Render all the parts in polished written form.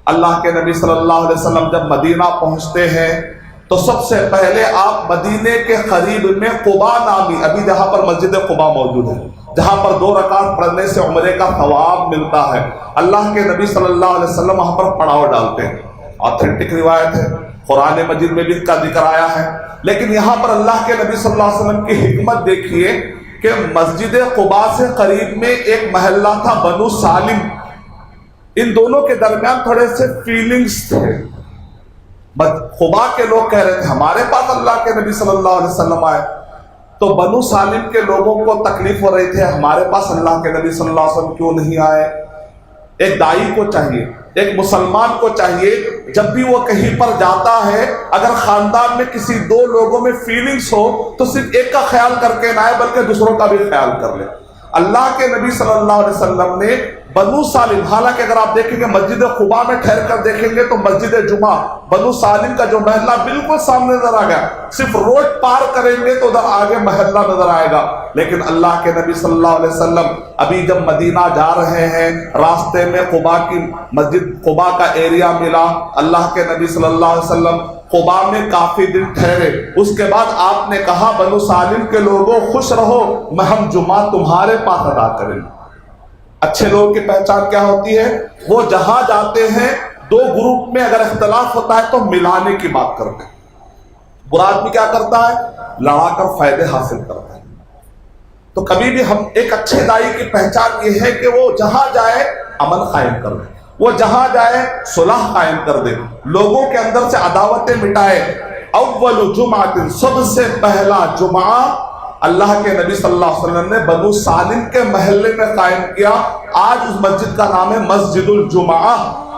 اللہ کے نبی صلی اللہ علیہ وسلم جب مدینہ پہنچتے ہیں تو سب سے پہلے آپ مدینے کے قریب میں قباء نامی، ابھی جہاں پر مسجد قباء موجود ہے، جہاں پر 2 رکعت پڑھنے سے عمرے کا ثواب ملتا ہے، اللہ کے نبی صلی اللہ علیہ وسلم وہاں پر پڑاؤ ڈالتے ہیں۔ آتھینٹک روایت ہے، قرآن مجید میں بھی اس کا ذکر آیا ہے، لیکن یہاں پر اللہ کے نبی صلی اللہ علیہ وسلم کی حکمت دیکھیے کہ مسجد قباء سے قریب میں ایک محلہ تھا بنو سالم، ان دونوں کے درمیان تھوڑے سے فیلنگز تھے۔ قباء کے لوگ کہہ رہے تھے ہمارے پاس اللہ کے نبی صلی اللہ علیہ وسلم آئے، تو بنو سالم کے لوگوں کو تکلیف ہو رہی تھی ہمارے پاس اللہ کے نبی صلی اللہ علیہ وسلم کیوں نہیں آئے۔ ایک دائی کو چاہیے، ایک مسلمان کو چاہیے، جب بھی وہ کہیں پر جاتا ہے اگر خاندان میں کسی 2 لوگوں میں فیلنگز ہو تو صرف ایک کا خیال کر کے نہ آئے بلکہ دوسروں کا بھی خیال کر لے۔ اللہ کے نبی صلی اللہ علیہ وسلم نے بنو سالم، حالانکہ اگر آپ دیکھیں گے مسجد قباء میں ٹھہر کر دیکھیں گے تو مسجد جمعہ بنو سالم کا جو محلہ بالکل سامنے نظر آ گیا، صرف روڈ پار کریں گے تو ادھر آگے محلہ نظر آئے گا۔ لیکن اللہ کے نبی صلی اللہ علیہ وسلم ابھی جب مدینہ جا رہے ہیں، راستے میں قباء کی مسجد قباء کا ایریا ملا، اللہ کے نبی صلی اللہ علیہ وسلم قباء میں کافی دن ٹھہرے، اس کے بعد آپ نے کہا بنو سالم کے لوگوں خوش رہو، ہم جمعہ تمہارے پاس ادا کریں۔ اچھے لوگوں کی پہچان کیا ہوتی ہے؟ وہ جہاں جاتے ہیں 2 گروپ میں اگر اختلاف ہوتا ہے تو ملانے کی بات کرتے ہیں۔ برا آدمی کیا کرتا ہے؟ لڑا کر فائدے حاصل کرتا ہے۔ تو کبھی بھی ہم ایک اچھے دائی کی پہچان یہ ہے کہ وہ جہاں جائے امن قائم کر دے، وہ جہاں جائے صلح قائم کر دے، لوگوں کے اندر سے عداوتیں مٹائے۔ اول جمعہ، سب سے پہلا جمعہ اللہ کے نبی صلی اللہ علیہ وسلم نے بنو سالم کے محلے میں قائم کیا۔ آج اس مسجد کا نام ہے مسجد الجمعہ۔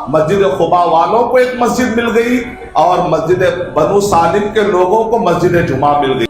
مسجد قباء والوں کو ایک مسجد مل گئی اور مسجد بنو سالم کے لوگوں کو مسجد جمعہ مل گئی۔